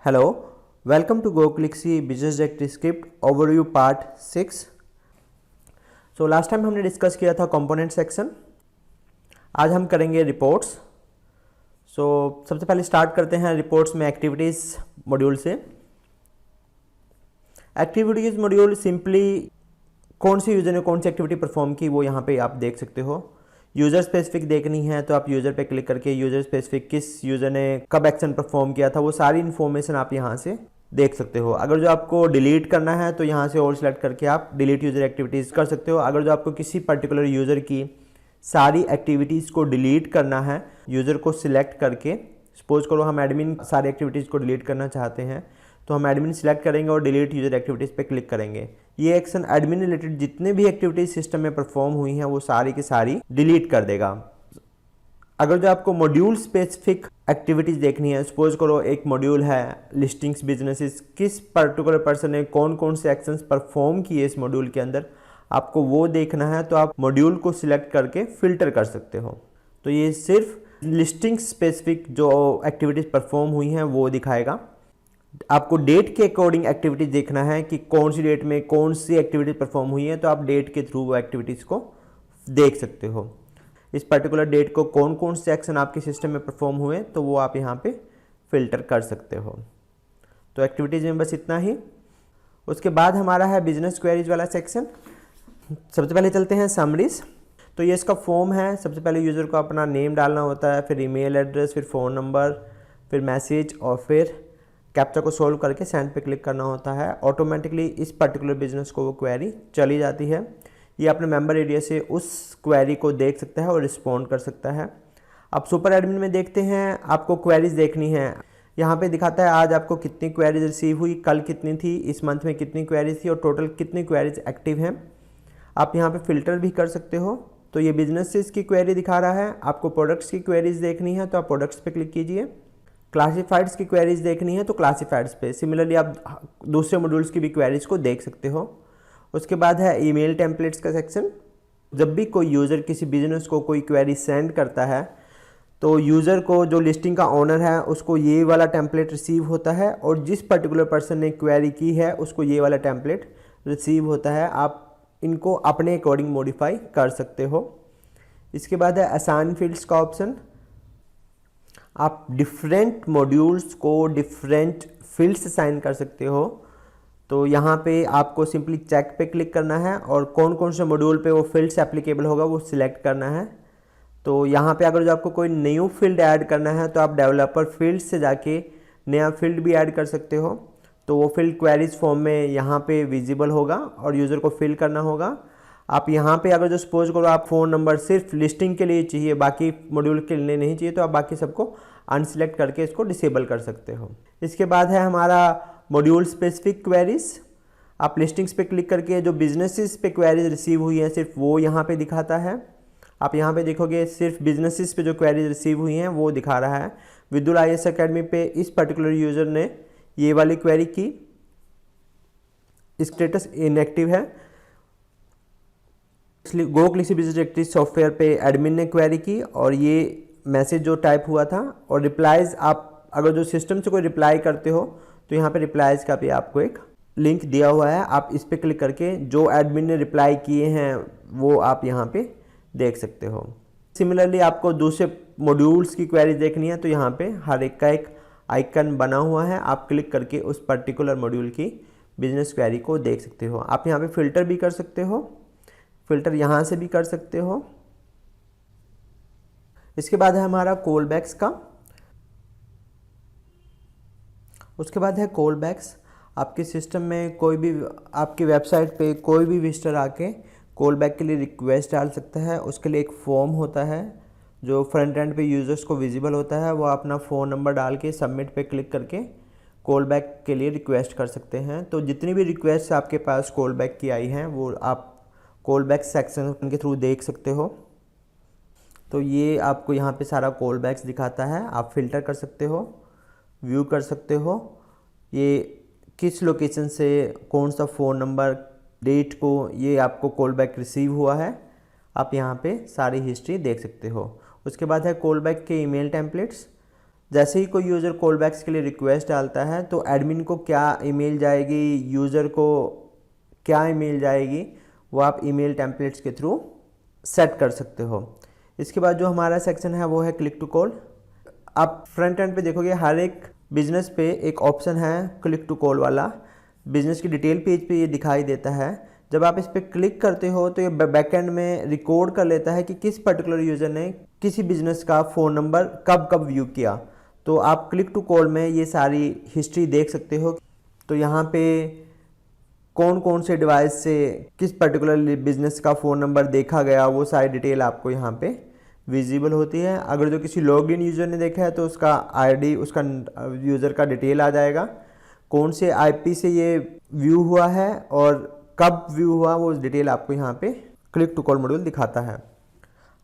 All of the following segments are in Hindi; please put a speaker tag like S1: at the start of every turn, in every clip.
S1: Hello, welcome to GoClickSee business directory script overview part 6। So last time हमने डिस्कस किया था कंपोनेंट सेक्शन। आज हम करेंगे रिपोर्ट्स। सो सबसे पहले स्टार्ट करते हैं रिपोर्ट्स में एक्टिविटीज़ मॉड्यूल से। एक्टिविटीज़ मॉड्यूल सिंपली कौन सी यूज़र ने कौन सी एक्टिविटी परफॉर्म की वो यहाँ पे आप देख सकते हो। यूज़र स्पेसिफिक देखनी है तो आप यूज़र पे क्लिक करके यूज़र स्पेसिफिक किस यूज़र ने कब एक्शन परफॉर्म किया था वो सारी इन्फॉर्मेशन आप यहाँ से देख सकते हो। अगर जो आपको डिलीट करना है तो यहाँ से ऑल सेलेक्ट करके आप डिलीट यूज़र एक्टिविटीज़ कर सकते हो। अगर जो आपको किसी पर्टिकुलर यूज़र की सारी एक्टिविटीज़ को डिलीट करना है, यूज़र को सिलेक्ट करके, सपोज करो हम एडमिन सारी एक्टिविटीज़ को डिलीट करना चाहते हैं तो हम एडमिन सिलेक्ट करेंगे और डिलीट यूज़र एक्टिविटीज़ पे क्लिक करेंगे। ये एक्शन एडमिन रिलेटेड जितने भी एक्टिविटीज़ सिस्टम में परफॉर्म हुई हैं वो सारी की सारी डिलीट कर देगा। अगर जो आपको मॉड्यूल स्पेसिफिक एक्टिविटीज़ देखनी है, सपोज करो एक मॉड्यूल है लिस्टिंग्स बिजनेसेस, किस पर्टिकुलर पर्सन ने कौन कौन से एक्शंस परफॉर्म किए इस मॉड्यूल के अंदर, आपको वो देखना है तो आप मॉड्यूल को सिलेक्ट करके फिल्टर कर सकते हो। तो ये सिर्फ लिस्टिंग स्पेसिफिक जो एक्टिविटीज़ परफॉर्म हुई हैं वो दिखाएगा। आपको डेट के अकॉर्डिंग एक्टिविटीज देखना है कि कौन सी डेट में कौन सी एक्टिविटी परफॉर्म हुई है, तो आप डेट के थ्रू वो एक्टिविटीज़ को देख सकते हो। इस पर्टिकुलर डेट को कौन कौन से एक्शन आपके सिस्टम में परफॉर्म हुए तो वो आप यहाँ पे फिल्टर कर सकते हो। तो एक्टिविटीज़ में बस इतना ही। उसके बाद हमारा है बिजनेस क्वेरीज वाला सेक्शन। सबसे पहले चलते हैं समरीज। तो ये इसका फॉर्म है। सबसे पहले यूज़र को अपना नेम डालना होता है, फिर ईमेल एड्रेस, फिर फ़ोन नंबर, फिर मैसेज और फिर कैप्चा को सोल्व करके सेंड पे क्लिक करना होता है। ऑटोमेटिकली इस पर्टिकुलर बिजनेस को वो क्वेरी चली जाती है। ये अपने मेंबर एरिया से उस क्वेरी को देख सकता है और रिस्पॉन्ड कर सकता है। अब सुपर एडमिन में देखते हैं, आपको क्वेरीज देखनी है। यहाँ पे दिखाता है आज आपको कितनी क्वेरीज रिसीव हुई, कल कितनी थी, इस मंथ में कितनी क्वेरीज थी और टोटल कितनी क्वेरीज एक्टिव हैं। आप यहाँ पे फिल्टर भी कर सकते हो। तो ये बिजनेसेस की क्वेरी दिखा रहा है। आपको प्रोडक्ट्स की क्वेरीज देखनी है तो आप प्रोडक्ट्स पे क्लिक कीजिए। क्लासिफाइड्स की क्वेरीज देखनी है तो क्लासिफाइड्स पे। सिमिलरली आप दूसरे मॉड्यूल्स की भी क्वेरीज को देख सकते हो। उसके बाद है ईमेल टेम्पलेट्स का सेक्शन। जब भी कोई यूज़र किसी बिजनेस को कोई क्वेरी सेंड करता है तो यूज़र को, जो लिस्टिंग का ओनर है, उसको ये वाला टेम्पलेट रिसीव होता है और जिस पर्टिकुलर पर्सन ने क्वेरी की है उसको ये वाला टेम्पलेट रिसीव होता है। आप इनको अपने अकॉर्डिंग मॉडिफाई कर सकते हो। इसके बाद है असाइन फील्ड्स का ऑप्शन। आप डिफरेंट मॉड्यूल्स को डिफरेंट फील्ड्स असाइन कर सकते हो। तो यहाँ पे आपको सिंपली चेक पे क्लिक करना है और कौन कौन से मॉड्यूल पे वो फील्ड्स एप्लीकेबल होगा वो सिलेक्ट करना है। तो यहाँ पे अगर जो आपको कोई न्यू फील्ड ऐड करना है तो आप डेवलपर फील्ड से जाके नया फील्ड भी ऐड कर सकते हो। तो वो फील्ड क्वेरीज फॉर्म में यहाँ पे विजिबल होगा और यूज़र को फिल करना होगा। आप यहाँ पे अगर जो सपोज करो आप फ़ोन नंबर सिर्फ लिस्टिंग के लिए चाहिए, बाकी मॉड्यूल के लिए नहीं चाहिए, तो आप बाकी सबको अनसिलेक्ट करके इसको डिसेबल कर सकते हो। इसके बाद है हमारा मॉड्यूल स्पेसिफिक क्वेरीज। आप लिस्टिंग्स पे क्लिक करके जो बिजनेसेस पे क्वेरीज रिसीव हुई हैं सिर्फ वो यहाँ पे दिखाता है। आप यहाँ पे देखोगे सिर्फ बिजनेसेस पे जो क्वेरीज रिसीव हुई हैं वो दिखा रहा है। विदुल IAS अकेडमी पे इस पर्टिकुलर यूज़र ने ये वाली क्वेरी की, स्टेटस इनएक्टिव है। GoClickSee बिजनेस डायरेक्टरी सॉफ्टवेयर पे एडमिन ने क्वेरी की और ये मैसेज जो टाइप हुआ था और रिप्लाईज, आप अगर जो सिस्टम से कोई रिप्लाई करते हो तो यहाँ पे रिप्लाईज का भी आपको एक लिंक दिया हुआ है। आप इस पर क्लिक करके जो एडमिन ने रिप्लाई किए हैं वो आप यहाँ पे देख सकते हो। सिमिलरली आपको दूसरे मॉड्यूल्स की क्वेरीज देखनी है तो यहाँ पे हर एक का एक आइकन बना हुआ है। आप क्लिक करके उस पर्टिकुलर मॉड्यूल की बिजनेस क्वेरी को देख सकते हो। आप यहाँ पे फिल्टर भी कर सकते हो, फिल्टर यहाँ से भी कर सकते हो। इसके बाद है हमारा कॉल बैक्स का। उसके बाद है कॉल बैक्स। आपके सिस्टम में कोई भी, आपकी वेबसाइट पे कोई भी विजिटर आके कॉल बैक के लिए रिक्वेस्ट डाल सकता है। उसके लिए एक फॉर्म होता है जो फ्रंट एंड पे यूज़र्स को विजिबल होता है। वो अपना फ़ोन नंबर डाल के सबमिट पे क्लिक करके कॉल बैक के लिए रिक्वेस्ट कर सकते हैं। तो जितनी भी रिक्वेस्ट आपके पास कॉल बैक की आई हैं वो आप कॉल बैक सेक्शन के थ्रू देख सकते हो। तो ये आपको यहाँ पे सारा कॉल बैक्स दिखाता है। आप फिल्टर कर सकते हो, व्यू कर सकते हो, ये किस लोकेशन से कौन सा फ़ोन नंबर, डेट को ये आपको कॉल बैक रिसीव हुआ है। आप यहाँ पे सारी हिस्ट्री देख सकते हो। उसके बाद है कॉल बैक के ईमेल टेम्पलेट्स। जैसे ही कोई यूज़र कॉल बैक्स के लिए रिक्वेस्ट डालता है तो एडमिन को क्या ईमेल जाएगी, यूज़र को क्या ईमेल जाएगी, वो आप ईमेल टेम्पलेट्स के थ्रू सेट कर सकते हो। इसके बाद जो हमारा सेक्शन है वो है क्लिक टू कॉल। आप फ्रंट एंड पे देखोगे हर एक बिजनेस पे एक ऑप्शन है क्लिक टू कॉल वाला, बिजनेस की डिटेल पेज पे ये दिखाई देता है। जब आप इस पर क्लिक करते हो तो ये बैकएंड में रिकॉर्ड कर लेता है कि किस पर्टिकुलर यूज़र ने किसी बिजनेस का फ़ोन नंबर कब कब व्यू किया। तो आप क्लिक टू कॉल में ये सारी हिस्ट्री देख सकते हो। तो यहाँ पे कौन कौन से डिवाइस से किस पर्टिकुलर बिजनेस का फ़ोन नंबर देखा गया, वो सारी डिटेल आपको यहाँ पे विजिबल होती है। अगर जो किसी लॉग इन यूज़र ने देखा है तो उसका आईडी, उसका यूज़र का डिटेल आ जाएगा, कौन से आईपी से ये व्यू हुआ है और कब व्यू हुआ, वो डिटेल आपको यहाँ पे क्लिक टू कॉल मॉड्यूल दिखाता है।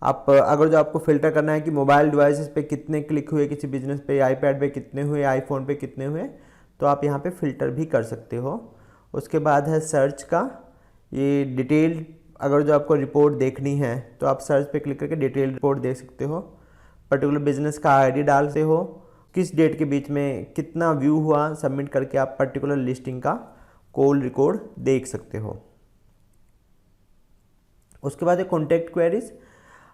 S1: आप अगर जो आपको फ़िल्टर करना है कि मोबाइल डिवाइसेस पे कितने क्लिक हुए किसी बिजनेस पे, आईपैड पे कितने हुए, आईफोन पे कितने हुए, तो आप यहाँ पे फ़िल्टर भी कर सकते हो। उसके बाद है सर्च का, ये डिटेल, अगर जो आपको रिपोर्ट देखनी है तो आप सर्च पे क्लिक करके डिटेल रिपोर्ट देख सकते हो। पर्टिकुलर बिजनेस का आईडी डालते हो, किस डेट के बीच में कितना व्यू हुआ, सबमिट करके आप पर्टिकुलर लिस्टिंग का कॉल रिकॉर्ड देख सकते हो। उसके बाद है कॉन्टैक्ट क्वेरीज।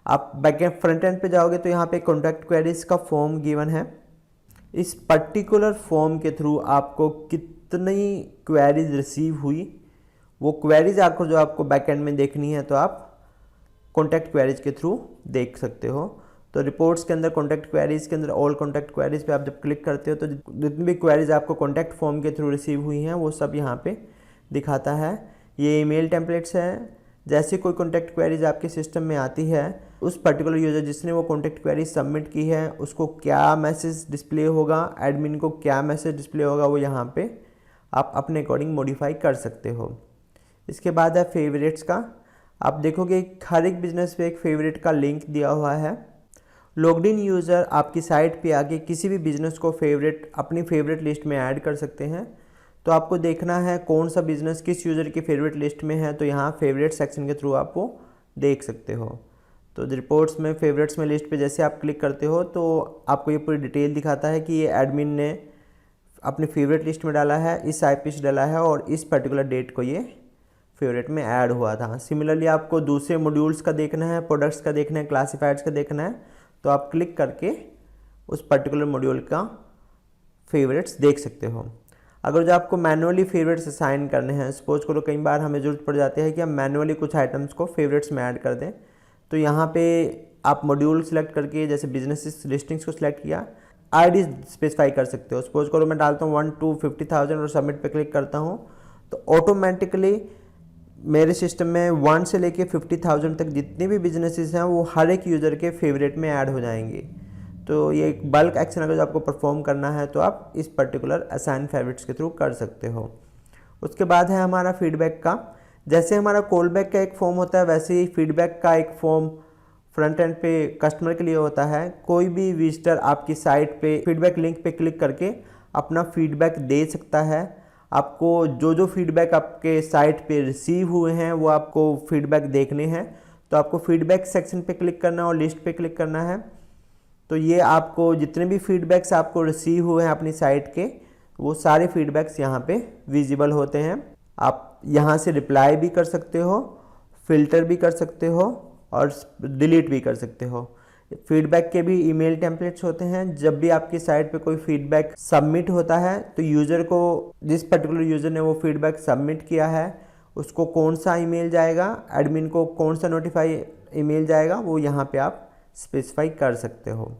S1: आप बैकएंड फ्रंट एंड पे जाओगे तो यहाँ पे कॉन्टैक्ट क्वेरीज का फॉर्म गिवन है। इस पर्टिकुलर फॉर्म के थ्रू आपको कितनी क्वेरीज रिसीव हुई, वो क्वेरीज आपको जो आपको बैकएंड में देखनी है तो आप कॉन्टैक्ट क्वेरीज के थ्रू देख सकते हो। तो रिपोर्ट्स के अंदर कॉन्टैक्ट क्वेरीज के अंदर ऑल कॉन्टैक्ट क्वेरीज पे आप जब क्लिक करते हो तो जितनी भी क्वेरीज आपको कॉन्टैक्ट फॉर्म के थ्रू रिसीव हुई हैं वो सब यहाँ पे दिखाता है। ये ईमेल टेम्पलेट्स है। जैसे कोई कॉन्टैक्ट क्वेरीज आपके सिस्टम में आती है, उस पर्टिकुलर यूज़र जिसने वो कॉन्टैक्ट क्वेरीज सबमिट की है उसको क्या मैसेज डिस्प्ले होगा, एडमिन को क्या मैसेज डिस्प्ले होगा, वो यहाँ पे आप अपने अकॉर्डिंग मॉडिफाई कर सकते हो। इसके बाद है फेवरेट्स का। आप देखोगे हर एक बिजनेस पे एक फेवरेट का लिंक दिया हुआ है। लॉग्ड इन यूज़र आपकी साइट पे आके किसी भी बिज़नेस को फेवरेट, अपनी फेवरेट लिस्ट में ऐड कर सकते हैं। तो आपको देखना है कौन सा बिज़नेस किस यूज़र की फेवरेट लिस्ट में है, तो यहाँ फेवरेट सेक्शन के थ्रू आप वो देख सकते हो। तो रिपोर्ट्स में फेवरेट्स में लिस्ट पे जैसे आप क्लिक करते हो तो आपको ये पूरी डिटेल दिखाता है कि ये एडमिन ने अपनी फेवरेट लिस्ट में डाला है, इस आईपी से डाला है और इस पर्टिकुलर डेट को ये फेवरेट में ऐड हुआ था। सिमिलरली आपको दूसरे मॉड्यूल्स का देखना है, प्रोडक्ट्स का देखना है, क्लासीफाइड्स का देखना है, तो आप क्लिक करके उस पर्टिकुलर मॉड्यूल का फेवरेट्स देख सकते हो। अगर जो आपको मैनुअली फेवरेट्स असाइन करने हैं, सपोज करो कई बार हमें ज़रूरत पड़ जाती है कि हम मैनुअली कुछ आइटम्स को फेवरेट्स में ऐड कर दें, तो यहाँ पे आप मॉड्यूल सेलेक्ट करके जैसे बिजनेस लिस्टिंग्स को सिलेक्ट किया, आईडी स्पेसिफाई कर सकते हो। सपोज करो मैं डालता हूँ 1 to 50,000 और सबमिट पे क्लिक करता हूँ, तो ऑटोमेटिकली मेरे सिस्टम में 1 से लेके 50,000 तक जितने भी बिजनेसेस हैं वो हर एक यूज़र के फेवरेट में ऐड हो जाएंगे। तो ये एक बल्क एक्शन अगर आपको परफॉर्म करना है तो आप इस पर्टिकुलर असाइन फेवरेट्स के थ्रू कर सकते हो। उसके बाद है हमारा फीडबैक का। जैसे हमारा कॉल बैक का एक फॉर्म होता है वैसे ही फीडबैक का एक फॉर्म फ्रंट एंड पे कस्टमर के लिए होता है। कोई भी विजिटर आपकी साइट पे फीडबैक लिंक पे क्लिक करके अपना फीडबैक दे सकता है। आपको जो जो फीडबैक आपके साइट पे रिसीव हुए हैं वो आपको फीडबैक देखने हैं, तो आपको फीडबैक सेक्शन पे क्लिक करना है और लिस्ट पे क्लिक करना है। तो ये आपको जितने भी फीडबैक्स आपको रिसीव हुए हैं अपनी साइट के, वो सारे फीडबैक्स यहाँ पे विजिबल होते हैं। आप यहाँ से रिप्लाई भी कर सकते हो, फिल्टर भी कर सकते हो और डिलीट भी कर सकते हो। फीडबैक के भी ईमेल टेम्पलेट्स होते हैं। जब भी आपकी साइट पे कोई फीडबैक सबमिट होता है तो यूज़र को, जिस पर्टिकुलर यूज़र ने वो फीडबैक सबमिट किया है उसको कौन सा ईमेल जाएगा, एडमिन को कौन सा नोटिफाई ईमेल जाएगा, वो यहाँ पे आप स्पेसिफाई कर सकते हो।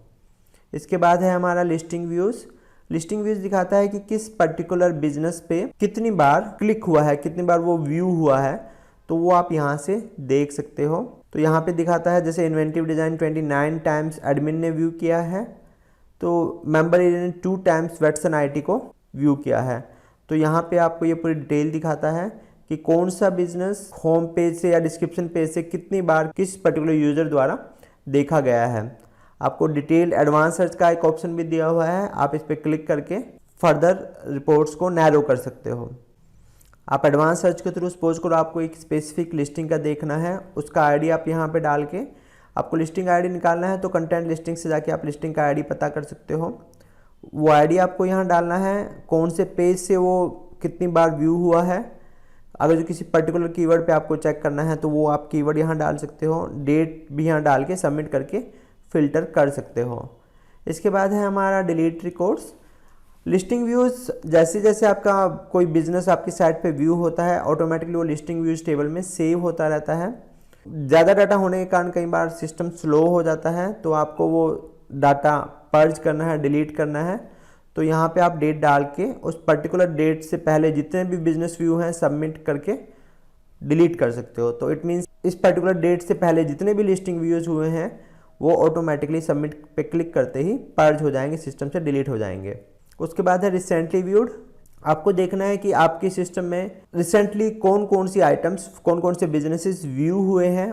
S1: इसके बाद है हमारा लिस्टिंग व्यूज़। लिस्टिंग व्यूज़ दिखाता है कि किस पर्टिकुलर बिजनेस पे कितनी बार क्लिक हुआ है, कितनी बार वो व्यू हुआ है, तो वो आप यहाँ से देख सकते हो। तो यहाँ पे दिखाता है जैसे इन्वेंटिव डिज़ाइन 29 टाइम्स एडमिन ने व्यू किया है, तो मेंबर एरिया ने 2 टाइम्स वेटसन आईटी को व्यू किया है। तो यहाँ पे आपको ये पूरी डिटेल दिखाता है कि कौन सा बिजनेस होम पेज से या डिस्क्रिप्शन पेज से कितनी बार किस पर्टिकुलर यूज़र द्वारा देखा गया है। आपको डिटेल एडवांस सर्च का एक ऑप्शन भी दिया हुआ है, आप इस पर क्लिक करके फर्दर रिपोर्ट्स को नैरो कर सकते हो। आप एडवांस सर्च के थ्रू सपोज करो आपको एक स्पेसिफिक लिस्टिंग का देखना है, उसका आईडी आप यहाँ पे डाल के आपको लिस्टिंग आईडी निकालना है, तो कंटेंट लिस्टिंग से जाके आप लिस्टिंग का आईडी पता कर सकते हो। वो आईडी आपको यहाँ डालना है, कौन से पेज से वो कितनी बार व्यू हुआ है। अगर जो किसी पर्टिकुलर कीवर्ड पे आपको चेक करना है तो वो आप कीवर्ड यहाँ डाल सकते हो, डेट भी यहाँ डाल के सबमिट करके फ़िल्टर कर सकते हो। इसके बाद है हमारा डिलीट रिकॉर्ड्स। लिस्टिंग व्यूज़, जैसे जैसे आपका कोई बिजनेस आपकी साइट पे व्यू होता है ऑटोमेटिकली वो लिस्टिंग व्यूज़ टेबल में सेव होता रहता है। ज़्यादा डाटा होने के कारण कई बार सिस्टम स्लो हो जाता है, तो आपको वो डाटा पर्ज करना है, डिलीट करना है। तो यहाँ पे आप डेट डाल के उस पर्टिकुलर डेट से पहले जितने भी बिजनेस व्यू हैं सबमिट करके डिलीट कर सकते हो। तो इट मीन्स इस पर्टिकुलर डेट से पहले जितने भी लिस्टिंग व्यूज़ हुए हैं वो ऑटोमेटिकली सबमिट पे क्लिक करते ही पर्ज हो जाएंगे, सिस्टम से डिलीट हो जाएंगे। उसके बाद है रिसेंटली व्यूड। आपको देखना है कि आपके सिस्टम में रिसेंटली कौन कौन सी आइटम्स, कौन कौन से बिजनेसेस व्यू हुए हैं।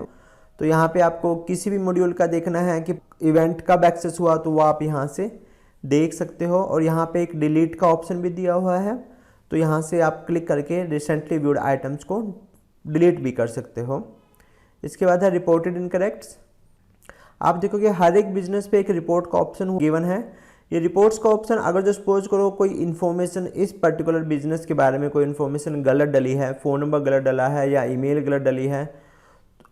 S1: तो यहाँ पे आपको किसी भी मॉड्यूल का देखना है कि इवेंट कब एक्सेस हुआ, तो वो आप यहाँ से देख सकते हो। और यहाँ पे एक डिलीट का ऑप्शन भी दिया हुआ है, तो यहाँ से आप क्लिक करके रिसेंटली व्यूड आइटम्स को डिलीट भी कर सकते हो। इसके बाद है रिपोर्टेड इनकरेक्ट्स। आप देखोगे हर एक बिजनेस पे एक रिपोर्ट का ऑप्शन गिवन है। ये रिपोर्ट्स का ऑप्शन, अगर जो सपोज करो कोई इन्फॉर्मेशन इस पर्टिकुलर बिजनेस के बारे में कोई इन्फॉर्मेशन गलत डली है, फ़ोन नंबर गलत डला है या ईमेल गलत डली है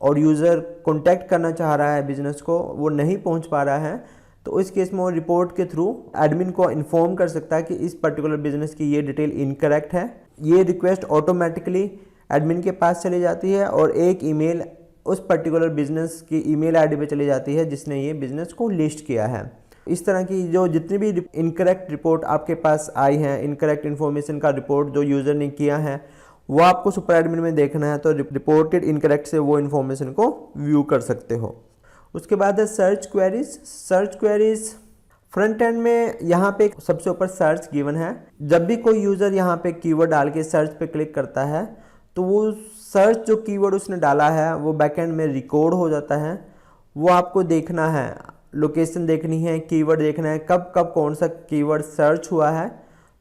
S1: और यूज़र कॉन्टैक्ट करना चाह रहा है बिजनेस को, वो नहीं पहुंच पा रहा है, तो इस केस में वो रिपोर्ट के थ्रू एडमिन को इन्फॉर्म कर सकता है कि इस पर्टिकुलर बिजनेस की ये डिटेल इनकरेक्ट है। ये रिक्वेस्ट ऑटोमेटिकली एडमिन के पास चली जाती है और एक ईमेल उस पर्टिकुलर बिजनेस की ईमेल आईडी पे चली जाती है जिसने ये बिजनेस को लिस्ट किया है। इस तरह की जो जितनी भी इनकरेक्ट रिपोर्ट आपके पास आई हैं, इनकरेक्ट इन्फॉर्मेशन का रिपोर्ट जो यूज़र ने किया है, वो आपको सुपर एडमिन में देखना है। तो रिपोर्टेड इनकरेक्ट से वो इन्फॉर्मेशन को व्यू कर सकते हो। उसके बाद है search queries. Search queries front end में यहाँ पे सबसे ऊपर सर्च गिवन है। जब भी कोई यूज़र यहाँ पे कीवर्ड डाल के सर्च पे क्लिक करता है तो वो सर्च जो कीवर्ड उसने डाला है वो बैकएंड में रिकॉर्ड हो जाता है। वो आपको देखना है, लोकेशन देखनी है, कीवर्ड देखना है, कब कब कौन सा कीवर्ड सर्च हुआ है,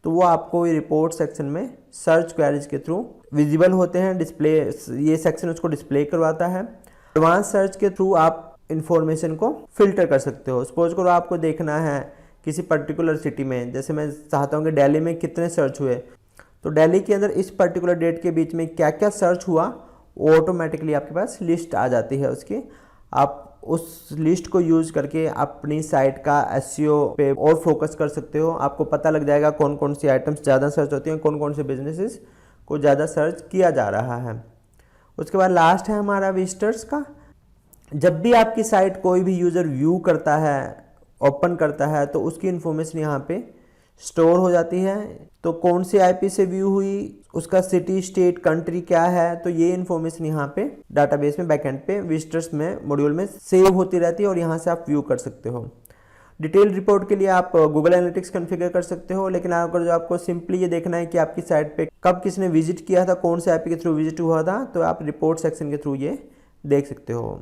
S1: तो वो आपको रिपोर्ट सेक्शन में सर्च क्वेरीज के थ्रू विजिबल होते हैं। डिस्प्ले, ये सेक्शन उसको डिस्प्ले करवाता है। एडवांस सर्च के थ्रू आप इंफॉर्मेशन को फिल्टर कर सकते हो। सपोज करो आपको देखना है किसी पर्टिकुलर सिटी में, जैसे मैं चाहता हूँ कि दिल्ली में कितने सर्च हुए, तो दिल्ली के अंदर इस पर्टिकुलर डेट के बीच में क्या क्या सर्च हुआ वो ऑटोमेटिकली आपके पास लिस्ट आ जाती है उसकी। आप उस लिस्ट को यूज़ करके अपनी साइट का एसईओ पे और फोकस कर सकते हो। आपको पता लग जाएगा कौन कौन सी आइटम्स ज़्यादा सर्च होती हैं, कौन कौन से बिजनेसेस को ज़्यादा सर्च किया जा रहा है। उसके बाद लास्ट है हमारा विजिटर्स का। जब भी आपकी साइट कोई भी यूज़र व्यू करता है, ओपन करता है, तो उसकी इन्फॉर्मेशन यहाँ पे स्टोर हो जाती है। तो कौन सी आईपी से व्यू हुई, उसका सिटी, स्टेट, कंट्री क्या है, तो ये इन्फॉर्मेशन यहाँ पे डाटाबेस में बैकएंड पे विजिटर्स में मॉड्यूल में सेव होती रहती है और यहाँ से आप व्यू कर सकते हो। डिटेल रिपोर्ट के लिए आप गूगल एनालिटिक्स कॉन्फ़िगर कर सकते हो, लेकिन अगर जो आपको सिंपली ये देखना है कि आपकी साइट पे कब किसने विजिट किया था, कौन से आईपी के थ्रू विजिट हुआ था, तो आप रिपोर्ट सेक्शन के थ्रू ये देख सकते हो।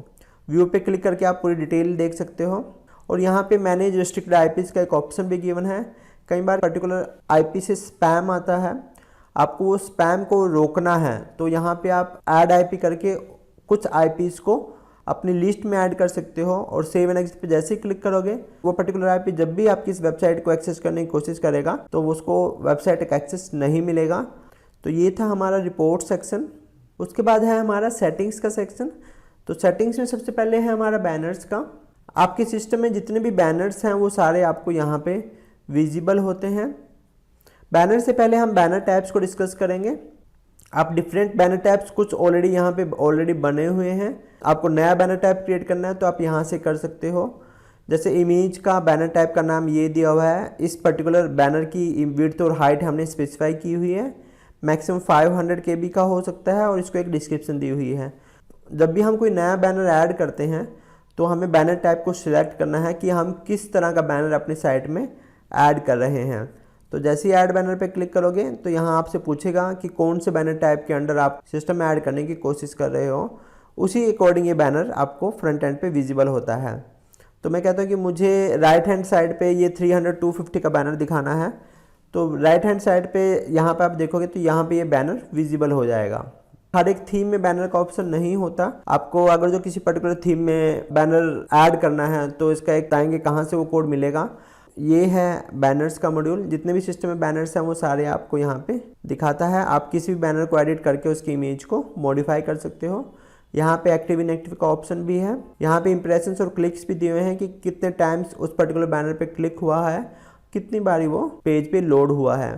S1: व्यू पे क्लिक करके आप पूरी डिटेल देख सकते हो। और यहाँ पे मैनेज रिस्ट्रिक्टेड आईपीज़ का एक ऑप्शन भी गिवन है। कई बार पर्टिकुलर आईपी से स्पैम आता है, आपको वो स्पैम को रोकना है, तो यहाँ पे आप ऐड आईपी करके कुछ आईपीज़ को अपनी लिस्ट में ऐड कर सकते हो। और सेव एंड एग्जिट पे जैसे ही क्लिक करोगे वो पर्टिकुलर आईपी जब भी आपकी इस वेबसाइट को एक्सेस करने की कोशिश करेगा तो उसको वेबसाइट का एक्सेस नहीं मिलेगा। तो ये था हमारा रिपोर्ट सेक्शन। उसके बाद है हमारा सेटिंग्स का सेक्शन। तो सेटिंग्स में सबसे पहले है हमारा बैनर्स का। आपके सिस्टम में जितने भी बैनर्स हैं वो सारे आपको यहाँ पे विजिबल होते हैं। बैनर से पहले हम बैनर टैब्स को डिस्कस करेंगे। आप डिफरेंट बैनर टैब्स कुछ ऑलरेडी यहाँ पे ऑलरेडी बने हुए हैं, आपको नया बैनर टैब क्रिएट करना है तो आप यहाँ से कर सकते हो। जैसे इमेज का बैनर टैब का नाम ये दिया हुआ है। इस पर्टिकुलर बैनर की विड्थ और हाइट हमने स्पेसिफाई की हुई है। मैक्सिमम 500 KB का हो सकता है और इसको एक डिस्क्रिप्शन दी हुई है। जब भी हम कोई नया बैनर ऐड करते हैं तो हमें बैनर टाइप को सिलेक्ट करना है कि हम किस तरह का बैनर अपनी साइट में ऐड कर रहे हैं। तो जैसे ही ऐड बैनर पे क्लिक करोगे तो यहाँ आपसे पूछेगा कि कौन से बैनर टाइप के अंडर आप सिस्टम में ऐड करने की कोशिश कर रहे हो, उसी अकॉर्डिंग ये बैनर आपको फ्रंट एंड पे विजिबल होता है। तो मैं कहता हूँ कि मुझे राइट हैंड साइड पे ये 300-250 का बैनर दिखाना है, तो राइट हैंड साइड पे यहाँ पे आप देखोगे तो यहाँ पे ये बैनर विजिबल हो जाएगा। हर एक थीम में बैनर का ऑप्शन नहीं होता। आपको अगर जो किसी पर्टिकुलर थीम में बैनर ऐड करना है तो इसका एक बताएंगे कहाँ से वो कोड मिलेगा। ये है बैनर्स का मॉड्यूल। जितने भी सिस्टम में बैनर्स हैं वो सारे आपको यहाँ पे दिखाता है। आप किसी भी बैनर को एडिट करके उसकी इमेज को मॉडिफाई कर सकते हो। यहाँ पे एक्टिव इनएक्टिव का ऑप्शन भी है। यहाँ पे इंप्रेशंस और क्लिक्स भी दिए हुए हैं कि कितने टाइम्स उस पर्टिकुलर बैनर पे क्लिक हुआ है, कितनी बारी वो पेज पे लोड हुआ है।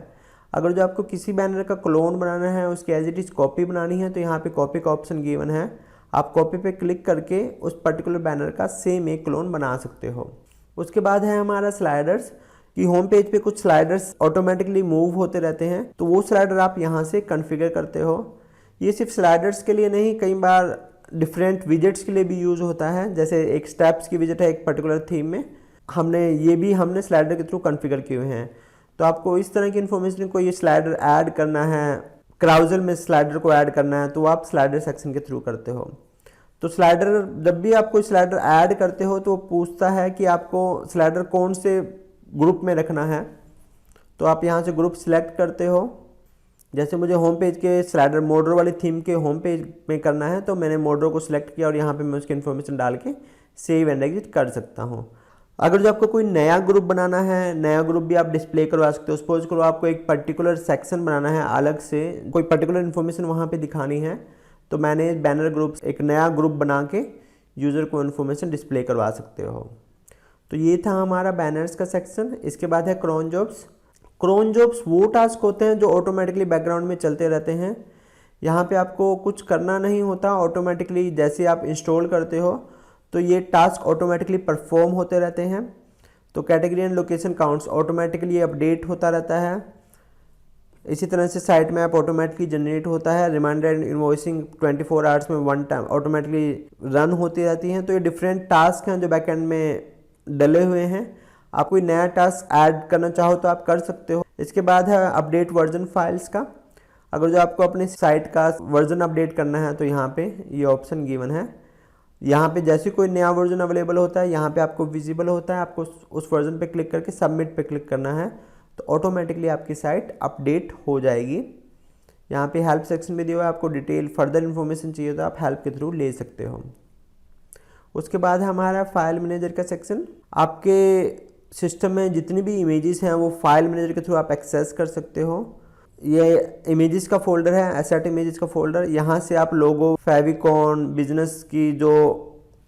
S1: अगर जो आपको किसी बैनर का क्लोन बनाना है, उसकी एज इट इज़ कॉपी बनानी है, तो यहाँ पे कॉपी का ऑप्शन गिवन है। आप कॉपी पे क्लिक करके उस पर्टिकुलर बैनर का सेम एक क्लोन बना सकते हो। उसके बाद है हमारा स्लाइडर्स, कि होम पेज पे कुछ स्लाइडर्स ऑटोमेटिकली मूव होते रहते हैं, तो वो स्लाइडर आप यहाँ से कॉन्फ़िगर करते हो। ये सिर्फ स्लाइडर्स के लिए नहीं, कई बार डिफरेंट विजेट्स के लिए भी यूज़ होता है। जैसे एक स्टेप्स की विजेट है एक पर्टिकुलर थीम में, हमने स्लाइडर के थ्रू कॉन्फ़िगर किए हुए हैं। तो आपको इस तरह की इन्फॉर्मेशन को ये स्लाइडर ऐड करना है, क्राउजल में स्लाइडर को ऐड करना है, तो आप स्लाइडर सेक्शन के थ्रू करते हो। तो स्लाइडर, जब भी आप कोई स्लाइडर ऐड करते हो तो वो पूछता है कि आपको स्लाइडर कौन से ग्रुप में रखना है। तो आप यहाँ से ग्रुप सिलेक्ट करते हो। जैसे मुझे होम पेज के स्लाइडर मोड्रो वाली थीम के होम पेज में करना है, तो मैंने मोड्रो को सिलेक्ट किया और यहाँ पे मैं उसकी इन्फॉर्मेशन डाल के सेव एंड एग्जिट कर सकता हूँ। अगर जो आपको कोई नया ग्रुप बनाना है, नया ग्रुप भी आप डिस्प्ले करवा सकते हो। सपोज करो आपको एक पर्टिकुलर सेक्शन बनाना है, अलग से कोई पर्टिकुलर इन्फॉर्मेशन वहाँ पे दिखानी है, तो मैंने बैनर ग्रुप एक नया ग्रुप बना के यूज़र को इन्फॉर्मेशन डिस्प्ले करवा सकते हो। तो ये था हमारा बैनर्स का सेक्शन। इसके बाद है क्रोन जॉब्स। क्रोन जॉब्स वो टास्क होते हैं जो ऑटोमेटिकली बैकग्राउंड में चलते रहते हैं। यहाँ पे आपको कुछ करना नहीं होता, ऑटोमेटिकली जैसे आप इंस्टॉल करते हो तो ये टास्क ऑटोमेटिकली परफॉर्म होते रहते हैं। तो category and location counts automatically update होता रहता है। इसी तरह से साइट मैप ऑटोमेटिकली जनरेट होता है। रिमाइंडर एंड इन्वॉइसिंग 24 आवर्स में वन टाइम ऑटोमेटिकली रन होती रहती हैं। तो ये डिफरेंट टास्क हैं जो बैकएंड में डले हुए हैं। आप कोई नया टास्क ऐड करना चाहो तो आप कर सकते हो। इसके बाद है अपडेट वर्जन फाइल्स का। अगर जो आपको अपने साइट का वर्जन अपडेट करना है तो यहाँ पे ये ऑप्शन गिवन है। यहाँ पे जैसे कोई नया वर्जन अवेलेबल होता है यहाँ पे आपको विजिबल होता है। आपको उस वर्जन पे क्लिक करके सबमिट पे क्लिक करना है, तो ऑटोमेटिकली आपकी साइट अपडेट हो जाएगी। यहाँ पे हेल्प सेक्शन में दिया हुआ है, आपको डिटेल फर्दर इन्फॉर्मेशन चाहिए तो आप हेल्प के थ्रू ले सकते हो। उसके बाद है हमारा फाइल मैनेजर का सेक्शन। आपके सिस्टम में जितनी भी इमेजेस हैं वो फाइल मैनेजर के थ्रू आप एक्सेस कर सकते हो। ये इमेजेस का फोल्डर है, एसेट इमेजेस का फोल्डर। यहाँ से आप लोगो, फेविकॉन, बिजनेस की जो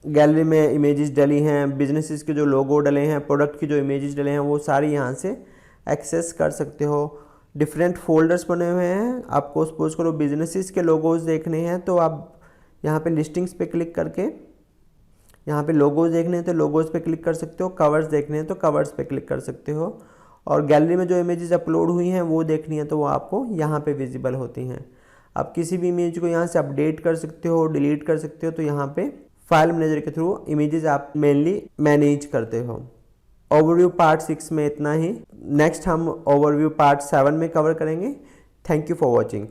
S1: गैलरी में इमेजेस डली हैं, बिजनेसेस के जो लोगो डले हैं, प्रोडक्ट की जो इमेजेस डले हैं, वो सारी यहाँ से एक्सेस कर सकते हो। डिफरेंट फोल्डर्स बने हुए हैं। आपको सपोज करो बिजनेसेस के लोगोज देखने हैं तो आप यहाँ पे लिस्टिंग्स पे क्लिक करके यहाँ पे लोगोज देखने हैं तो लोगोज पे क्लिक कर सकते हो। कवर्स देखने हैं तो कवर्स पे क्लिक कर सकते हो। और गैलरी में जो इमेजेस अपलोड हुई हैं वो देखनी है तो वो आपको यहाँ पे विजिबल होती हैं। आप किसी भी इमेज को यहाँ से अपडेट कर सकते हो, डिलीट कर सकते हो। तो यहाँ पे फाइल मैनेजर के थ्रू इमेजेस आप मेनली मैनेज करते हो। ओवरव्यू पार्ट 6 में इतना ही। नेक्स्ट हम ओवरव्यू पार्ट 7 में कवर करेंगे। Thank you for watching.